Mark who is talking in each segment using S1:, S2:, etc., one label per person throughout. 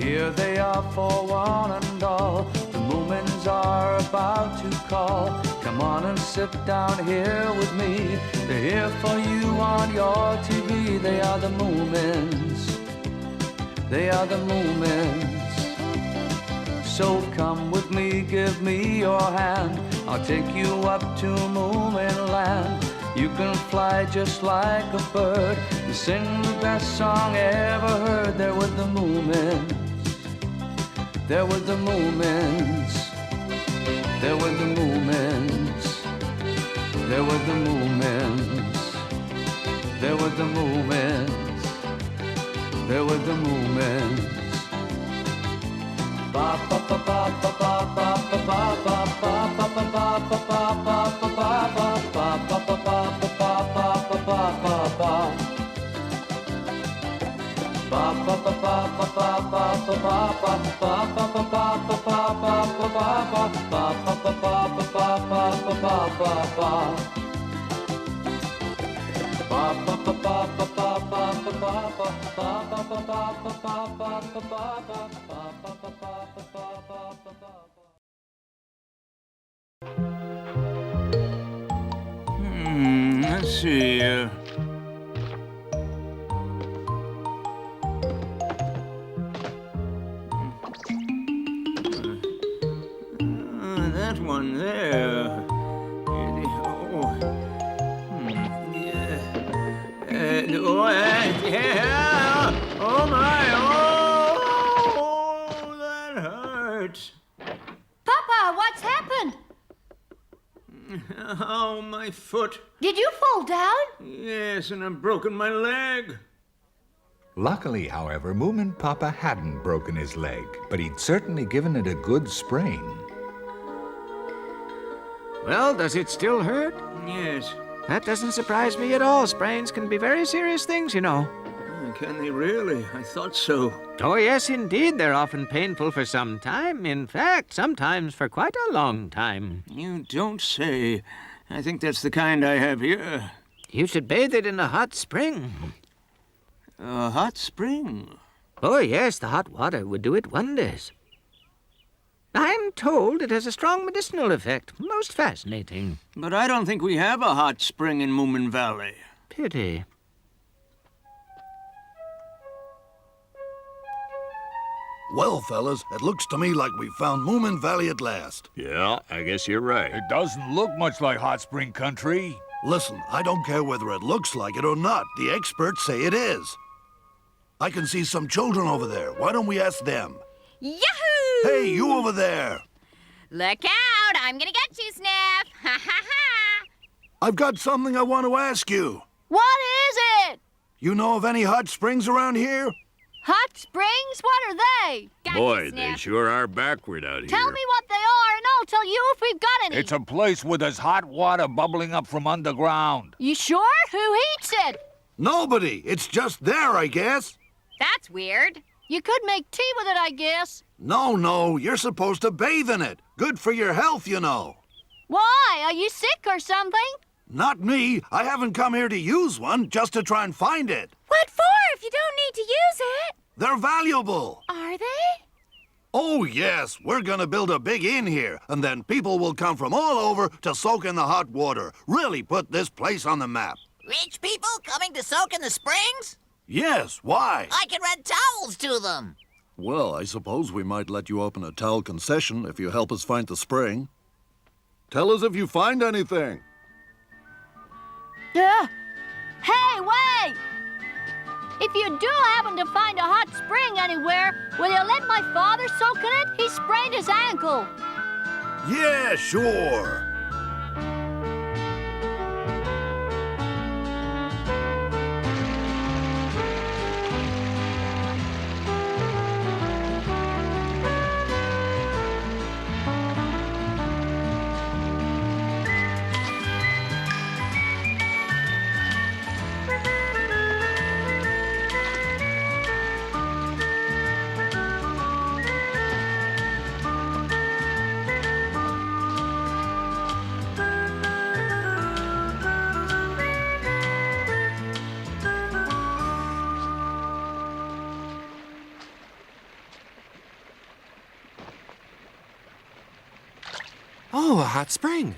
S1: Here they are for one and all. The Moomins are about to call. Come on and sit down here with me. They're here for you on your TV. They are the Moomins. They are the Moomins. So come with me, give me your hand. I'll take you up to Moominland. You can fly just like a bird and sing the best song ever heard. They're with the Moomins. They're with the Moomins. They're with the Moomins. They're with the Moomins. They're with the Moomins. They're with the Moomins. Ba ba ba ba ba ba ba ba ba ba ba ba ba
S2: Let's see. That one there. Oh my! Oh, that hurts.
S3: Papa, what's happened?
S2: Oh, my foot.
S3: Did you fall down?
S2: Yes, and I've broken my leg.
S4: Luckily, however, Moomin Papa hadn't broken his leg, but he'd certainly given it a good sprain.
S5: Well, does it still hurt?
S2: Yes.
S5: That doesn't surprise me at all. Sprains can be very serious things, you know.
S2: Can they really? I thought so.
S5: Oh, yes, indeed. They're often painful for some time. In fact, sometimes for quite a long time.
S2: You don't say. I think that's the kind I have here.
S5: You should bathe it in a hot spring.
S2: A hot spring?
S5: Oh, yes, the hot water would do it wonders. I'm told it has a strong medicinal effect. Most fascinating.
S2: But I don't think we have a hot spring in Moominvalley.
S5: Pity.
S6: Well, fellas, it looks to me like we found Moominvalley at last.
S7: Yeah, I guess you're right.
S8: It doesn't look much like hot spring country.
S6: Listen, I don't care whether it looks like it or not. The experts say it is. I can see some children over there. Why don't we ask them?
S3: Yahoo!
S6: Hey, you over there!
S3: Look out! I'm gonna get you, Sniff! Ha ha ha!
S6: I've got something I want to ask you.
S3: What is it?
S6: You know of any hot springs around here?
S3: Hot springs? What are they? Got you,
S7: Boy,
S3: Sniff.
S7: they sure are backward out here.
S3: Tell me what they are, and I'll tell you if we've got any.
S8: It's a place where there's hot water bubbling up from underground.
S3: You sure? Who heats it?
S6: Nobody. It's just there, I guess.
S3: That's weird. You could make tea with it, I guess.
S6: No, you're supposed to bathe in it. Good for your health, you know.
S3: Why? Are you sick or something?
S6: Not me. I haven't come here to use one, just to try and find it.
S3: What for if you don't need to use it?
S6: They're valuable.
S3: Are they?
S6: Oh, yes. We're gonna build a big inn here, and then people will come from all over to soak in the hot water. Really put this place on the map.
S9: Rich people coming to soak in the springs?
S6: Yes, why?
S9: I can rent towels to them.
S6: Well, I suppose we might let you open a towel concession if you help us find the spring. Tell us if you find anything.
S3: Yeah. Hey, wait! If you do happen to find a hot spring anywhere, will you let my father soak in it? He sprained his ankle.
S6: Yeah, sure.
S10: Oh, a hot spring.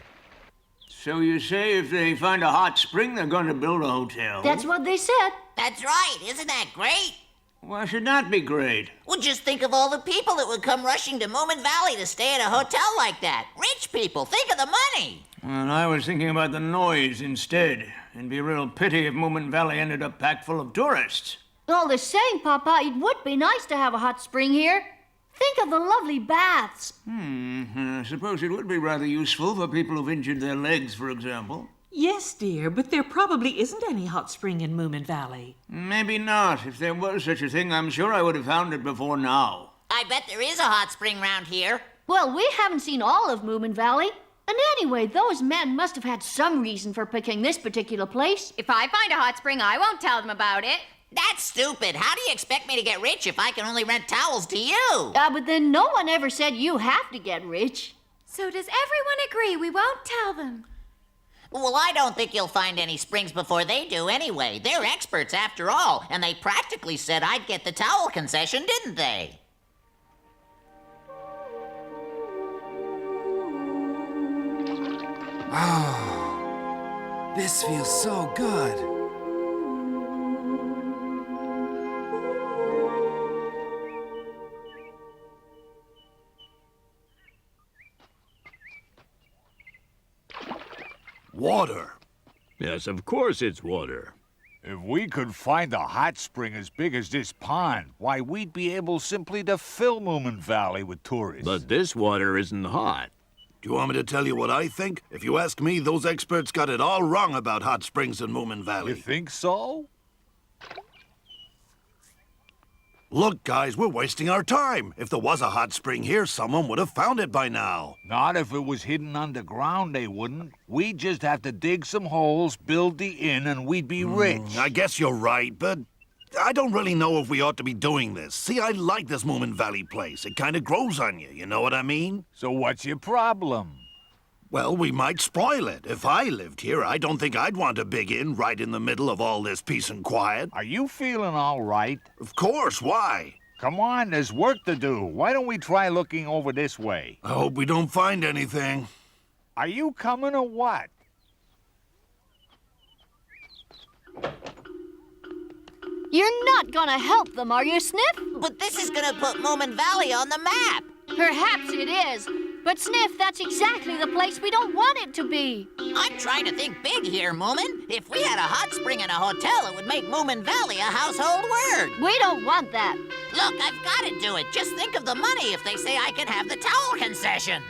S2: So you say if they find a hot spring, they're going to build a hotel?
S3: That's what they said.
S9: That's right. Isn't that great?
S2: Why should that be great?
S9: Well, just think of all the people that would come rushing to Moominvalley to stay at a hotel like that. Rich people. Think of the money.
S2: Well, I was thinking about the noise instead. It'd be a real pity if Moominvalley ended up packed full of tourists.
S3: All the same, Papa, it would be nice to have a hot spring here. Think of the lovely baths.
S2: I suppose it would be rather useful for people who've injured their legs, for example.
S11: Yes, dear, but there probably isn't any hot spring in Moominvalley.
S2: Maybe not. If there was such a thing, I'm sure I would have found it before now.
S9: I bet there is a hot spring round here.
S3: Well, we haven't seen all of Moominvalley. And anyway, those men must have had some reason for picking this particular place.
S12: If I find a hot spring, I won't tell them about it.
S9: That's stupid. How do you expect me to get rich if I can only rent towels to you?
S3: But then no one ever said you have to get rich.
S12: So does everyone agree we won't tell them?
S9: Well, I don't think you'll find any springs before they do anyway. They're experts after all, and they practically said I'd get the towel concession, didn't they?
S10: Oh, this feels so good.
S6: Water.
S7: Yes, of course it's water.
S8: If we could find a hot spring as big as this pond, why, we'd be able simply to fill Moominvalley with tourists.
S7: But this water isn't hot.
S6: Do you want me to tell you what I think? If you ask me, those experts got it all wrong about hot springs in Moominvalley.
S8: You think so?
S6: Look, guys, we're wasting our time. If there was a hot spring here, someone would have found it by now.
S8: Not if it was hidden underground, they wouldn't. We'd just have to dig some holes, build the inn, and we'd be rich.
S6: I guess you're right, but I don't really know if we ought to be doing this. See, I like this Moominvalley place. It kind of grows on you know what I mean?
S8: So what's your problem?
S6: Well, we might spoil it. If I lived here, I don't think I'd want a big inn right in the middle of all this peace and quiet.
S8: Are you feeling all right?
S6: Of course, why?
S8: Come on, there's work to do. Why don't we try looking over this way?
S6: I hope we don't find anything.
S8: Are you coming or what?
S3: You're not gonna help them, are you, Sniff?
S9: But this is gonna put Moominvalley on the map.
S3: Perhaps it is. But, Sniff, that's exactly the place we don't want it to be.
S9: I'm trying to think big here, Moomin. If we had a hot spring and a hotel, it would make Moominvalley a household word.
S3: We don't want that.
S9: Look, I've got to do it. Just think of the money if they say I can have the towel concession.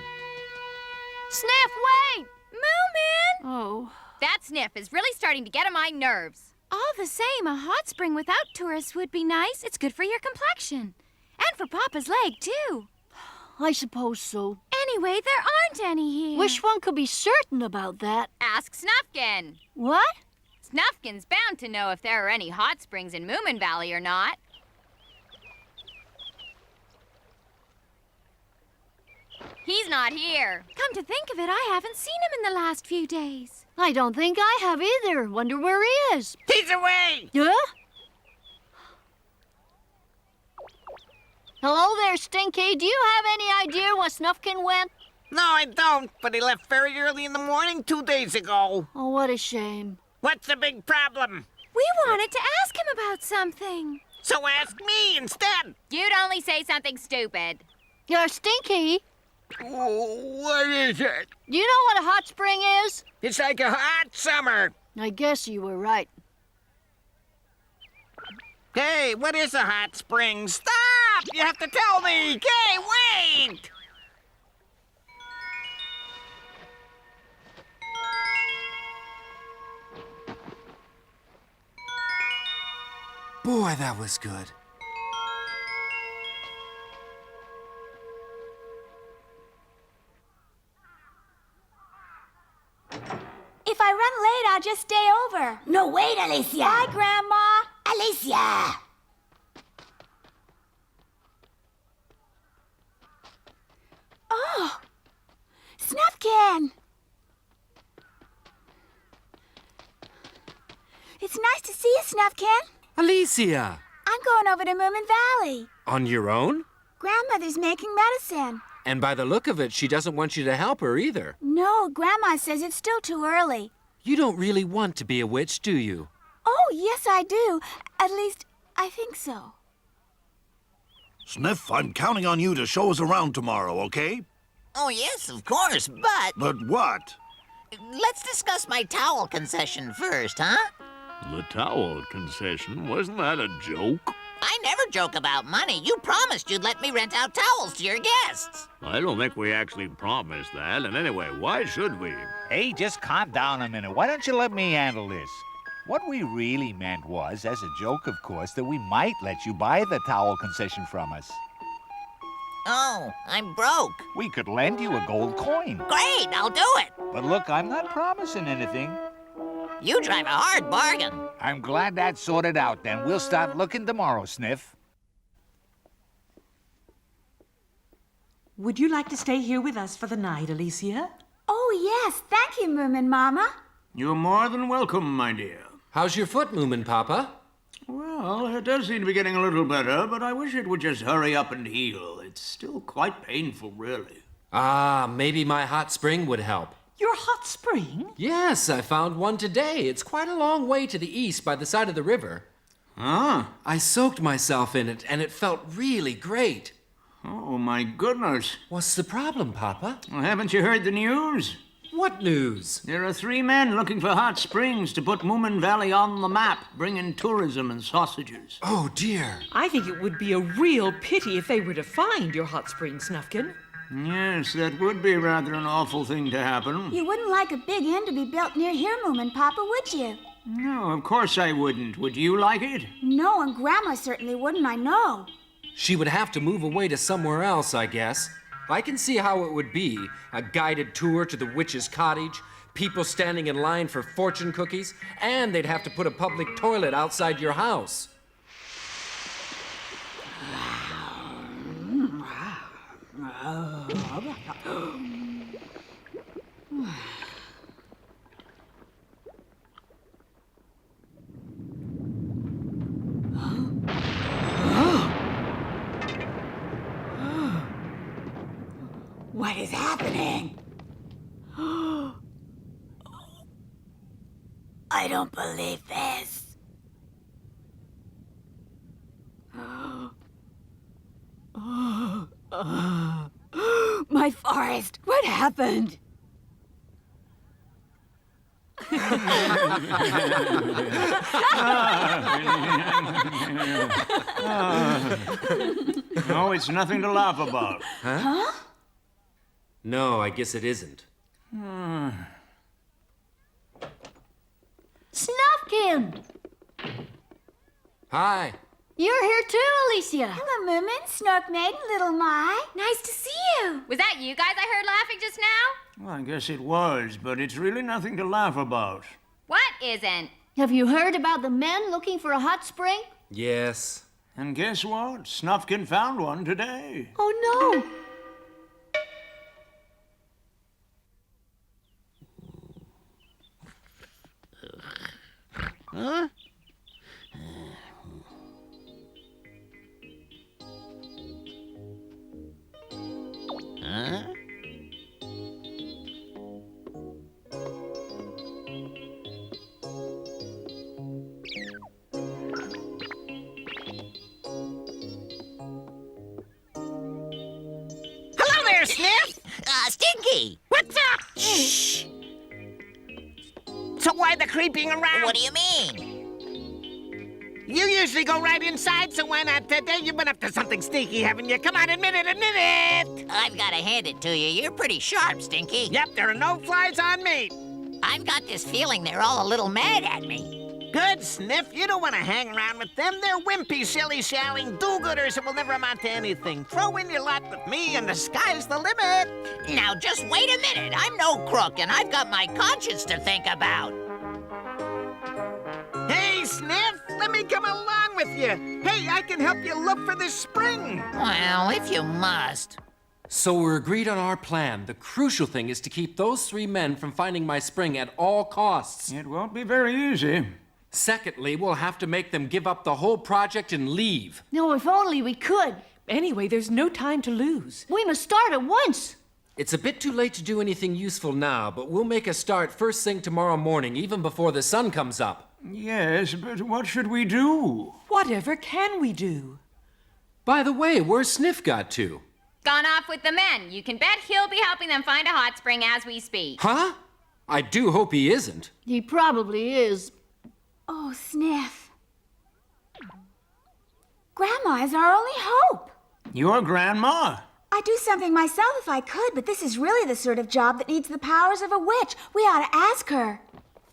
S3: Sniff, wait!
S12: Moomin!
S3: Oh.
S12: That Sniff is really starting to get on my nerves. All the same, a hot spring without tourists would be nice. It's good for your complexion. And for Papa's leg, too.
S3: I suppose so.
S12: Anyway, there aren't any here.
S3: Wish one could be certain about that.
S12: Ask Snufkin.
S3: What?
S12: Snufkin's bound to know if there are any hot springs in Moominvalley or not. He's not here. Come to think of it, I haven't seen him in the last few days.
S3: I don't think I have either. Wonder where he is.
S5: He's away!
S3: Yeah? Hello there, Stinky. Do you have any idea where Snufkin went?
S5: No, I don't, but he left very early in the morning 2 days ago.
S3: Oh, what a shame.
S5: What's the big problem?
S12: We wanted to ask him about something.
S5: So ask me instead.
S12: You'd only say something stupid.
S3: You're Stinky.
S5: What is it?
S3: Do you know what a hot spring is?
S5: It's like a hot summer.
S3: I guess you were right.
S5: Hey, what is a hot spring? Stop! You have to tell me! Hey, wait!
S10: Boy, that was good.
S12: If I run late, I'll just stay over.
S9: No, wait, Alicia.
S12: Bye, Grandma.
S9: Alicia!
S12: Oh, Snufkin. It's nice to see you, Snufkin.
S10: Alicia!
S12: I'm going over to Moominvalley.
S10: On your own?
S13: Grandmother's making medicine.
S10: And by the look of it, she doesn't want you to help her either.
S13: No, Grandma says it's still too early.
S10: You don't really want to be a witch, do you?
S13: Oh, yes, I do. At least, I think so.
S6: Sniff, I'm counting on you to show us around tomorrow, okay?
S9: Oh, yes, of course, but
S6: But what?
S9: let's discuss my towel concession first, huh?
S7: The towel concession? Wasn't that a joke?
S9: I never joke about money. You promised you'd let me rent out towels to your guests.
S7: I don't think we actually promised that. And anyway, why should we?
S8: Hey, just calm down a minute. Why don't you let me handle this? What we really meant was, as a joke, of course, that we might let you buy the towel concession from us.
S9: Oh, I'm broke.
S8: We could lend you a gold coin.
S9: Great, I'll do it.
S8: But look, I'm not promising anything.
S9: You drive a hard bargain.
S8: I'm glad that's sorted out, then. We'll start looking tomorrow, Sniff.
S11: Would you like to stay here with us for the night, Alicia?
S13: Oh, yes. Thank you, Moomin Mama.
S2: You're more than welcome, my dear.
S10: How's your foot, Moomin Papa?
S2: Well, it does seem to be getting a little better, but I wish it would just hurry up and heal. It's still quite painful, really.
S10: Ah, maybe my hot spring would help.
S11: Your hot spring?
S10: Yes, I found one today. It's quite a long way to the east by the side of the river.
S2: Huh?
S10: I soaked myself in it, and it felt really great.
S2: Oh, my goodness.
S10: What's the problem, Papa?
S2: Well, haven't you heard the news?
S10: What news?
S2: There are 3 men looking for hot springs to put Moominvalley on the map, bringing tourism and sausages.
S10: Oh, dear.
S11: I think it would be a real pity if they were to find your hot spring, Snufkin.
S2: Yes, that would be rather an awful thing to happen.
S13: You wouldn't like a big inn to be built near here, Moomin Papa, would you?
S2: No, of course I wouldn't. Would you like it?
S13: No, and Grandma certainly wouldn't, I know.
S10: She would have to move away to somewhere else, I guess. I can see how it would be. A guided tour to the witch's cottage, people standing in line for fortune cookies, and they'd have to put a public toilet outside your house.
S13: What is happening? I don't believe this. My forest, what happened?
S2: No, it's nothing to laugh about.
S10: Huh? No, I guess it isn't.
S3: Snufkin!
S10: Hi.
S3: You're here too, Alicia.
S13: Hello, Moomin, Snorkmaiden, little My.
S12: Nice to see you. Was that you guys I heard laughing just now?
S2: Well, I guess it was, but it's really nothing to laugh about.
S12: What isn't?
S3: Have you heard about the men looking for a hot spring?
S10: Yes.
S2: And guess what? Snufkin found one today.
S3: Oh, no.
S7: Huh? Huh?
S9: Hello there, Sniff. Stinky.
S5: What's up? Shh. So why the creeping around?
S9: What do you mean?
S5: You usually go right inside, so why not today? You've been up to something sneaky, haven't you? Come on, admit it, admit it!
S9: I've got to hand it to you. You're pretty sharp, Stinky.
S5: Yep, there are no flies on me.
S9: I've got this feeling they're all a little mad at me.
S5: Good, Sniff. You don't want to hang around with them. They're wimpy, silly-shalling do-gooders that will never amount to anything. Throw in your lot with me, and the sky's the limit.
S9: Now, just wait a minute. I'm no crook, and I've got my conscience to think about.
S5: Hey, Sniff, let me come along with you. Hey, I can help you look for this spring.
S9: Well, if you must.
S10: So we're agreed on our plan. The crucial thing is to keep those 3 men from finding my spring at all costs.
S2: It won't be very easy.
S10: Secondly, we'll have to make them give up the whole project and leave.
S3: No, if only we could.
S11: Anyway, there's no time to lose.
S3: We must start at once.
S10: It's a bit too late to do anything useful now, but we'll make a start first thing tomorrow morning, even before the sun comes up.
S2: Yes, but what should we do?
S11: Whatever can we do?
S10: By the way, where's Sniff got to?
S12: Gone off with the men. You can bet he'll be helping them find a hot spring as we speak.
S10: Huh? I do hope he isn't.
S3: He probably is.
S13: Oh, Sniff. Grandma is our only hope.
S2: Your grandma?
S13: I'd do something myself if I could, but this is really the sort of job that needs the powers of a witch. We ought to ask her.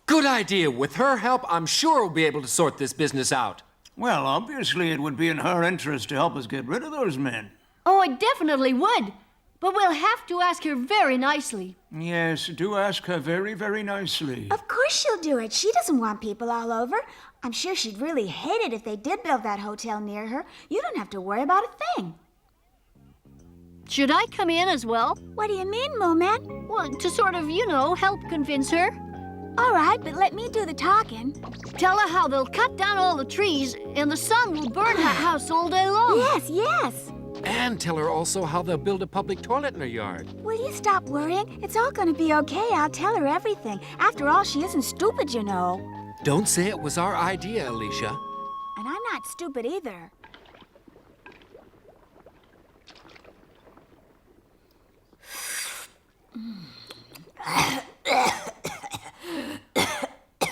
S10: Good idea. With her help, I'm sure we'll be able to sort this business out.
S2: Well, obviously it would be in her interest to help us get rid of those men.
S3: Oh, it definitely would. But we'll have to ask her very nicely.
S2: Yes, do ask her very, very nicely.
S13: Of course she'll do it. She doesn't want people all over. I'm sure she'd really hate it if they did build that hotel near her. You don't have to worry about a thing.
S3: Should I come in as well?
S13: What do you mean, Moomin?
S3: Well, to sort of, help convince her.
S13: All right, but let me do the talking.
S3: Tell her how they'll cut down all the trees and the sun will burn her house all day long.
S13: Yes, yes.
S10: And tell her also how they'll build a public toilet in her yard.
S13: Will you stop worrying? It's all going to be okay. I'll tell her everything. After all, she isn't stupid, you know.
S10: Don't say it was our idea, Alicia.
S13: And I'm not stupid either.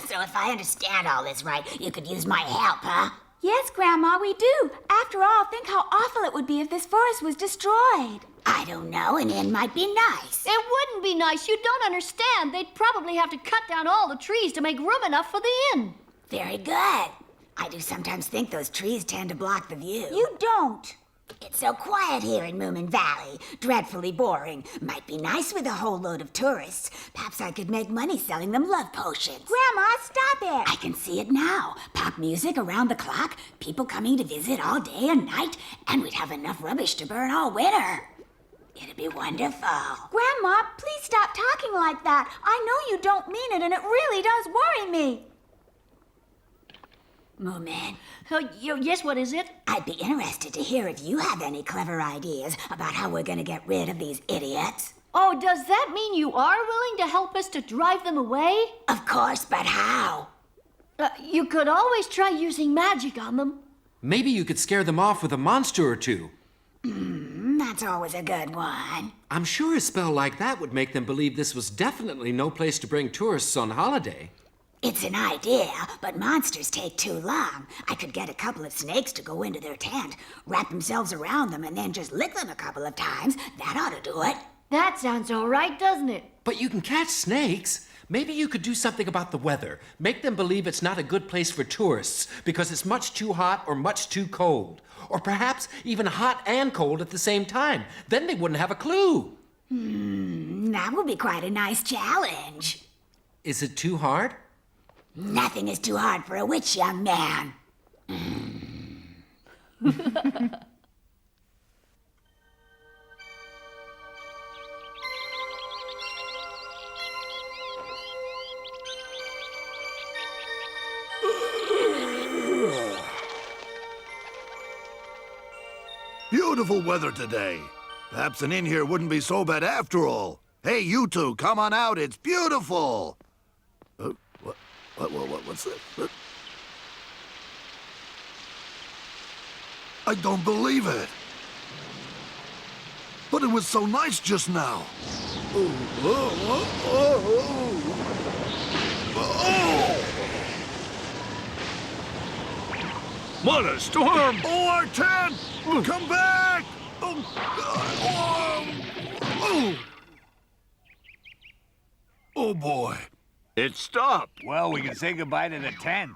S14: So if I understand all this right, you could use my help, huh?
S13: Yes, Grandma, we do. After all, think how awful it would be if this forest was destroyed.
S14: I don't know, an inn might be nice.
S3: It wouldn't be nice. You don't understand. They'd probably have to cut down all the trees to make room enough for the inn.
S14: Very good. I do sometimes think those trees tend to block the view.
S13: You don't.
S14: It's so quiet here in Moominvalley. Dreadfully boring. Might be nice with a whole load of tourists. Perhaps I could make money selling them love potions.
S13: Grandma, stop it.
S14: I can see it now. Pop music around the clock, people coming to visit all day and night, and we'd have enough rubbish to burn all winter. It'd be wonderful.
S13: Grandma, please stop talking like that. I know you don't mean it, and it really does worry me.
S14: Moomin.
S3: Yes, what is it?
S14: I'd be interested to hear if you have any clever ideas about how we're going to get rid of these idiots.
S3: Oh, does that mean you are willing to help us to drive them away?
S14: Of course, but how?
S3: You could always try using magic on them.
S10: Maybe you could scare them off with a monster or two.
S14: That's always a good one.
S10: I'm sure a spell like that would make them believe this was definitely no place to bring tourists on holiday.
S14: It's an idea, but monsters take too long. I could get a couple of snakes to go into their tent, wrap themselves around them, and then just lick them a couple of times. That ought to do it.
S3: That sounds all right, doesn't it?
S10: But you can catch snakes. Maybe you could do something about the weather. Make them believe it's not a good place for tourists because it's much too hot or much too cold. Or perhaps even hot and cold at the same time. Then they wouldn't have a clue.
S14: That would be quite a nice challenge.
S10: Is it too hard?
S14: Nothing is too hard for a witch, young man.
S6: Beautiful weather today. Perhaps an inn here wouldn't be so bad after all. Hey, you two, come on out. It's beautiful. What's that? I don't believe it. But it was so nice just now.
S7: What a storm!
S6: Oh, our tent! Come back! Oh, boy.
S7: It stopped.
S8: Well, we can say goodbye to the tent.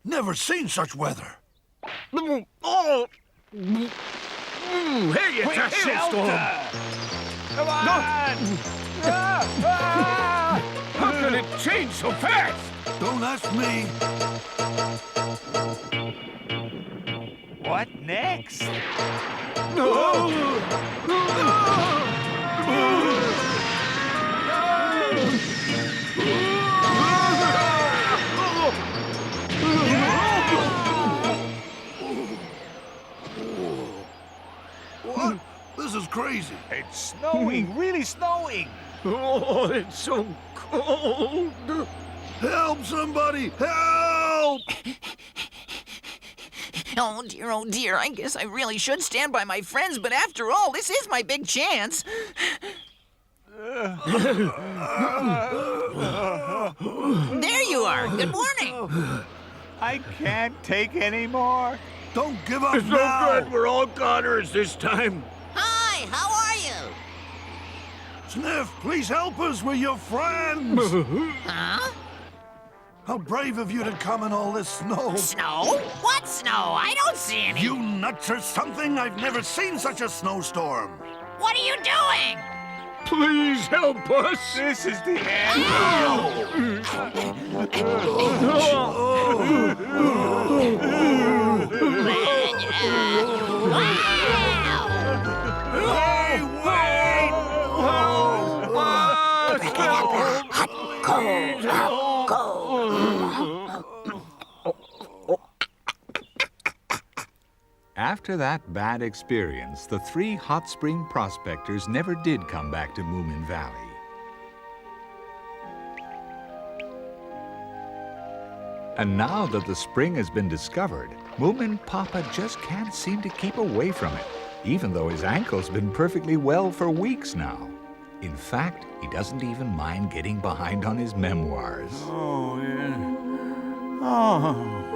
S6: Never seen such weather.
S7: Oh! Hey, it's a hailstorm!
S8: Come on!
S7: How could it change so fast?
S6: Don't ask me.
S8: What next?
S6: crazy.
S8: It's snowing, really snowing.
S2: Oh, it's so cold.
S6: Help somebody! Help!
S5: Oh dear, I guess I really should stand by my friends, but after all, this is my big chance. There you are. Good morning.
S8: I can't take any more.
S6: Don't give up
S2: It's
S6: now!
S2: no good. We're all goners this time.
S9: Hi, how are you?
S6: Sniff, please help us. We're your friends.
S9: Huh?
S6: How brave of you to come in all this snow.
S9: Snow? What snow? I don't see any.
S6: You nuts or something? I've never seen such a snowstorm.
S9: What are you doing?
S2: Please help us.
S8: This is the end.
S6: Hey, wait!
S4: After that bad experience, the 3 hot spring prospectors never did come back to Moominvalley. And now that the spring has been discovered, Moomin Papa just can't seem to keep away from it, even though his ankle's been perfectly well for weeks now. In fact, he doesn't even mind getting behind on his memoirs.
S2: Oh, yeah. Oh.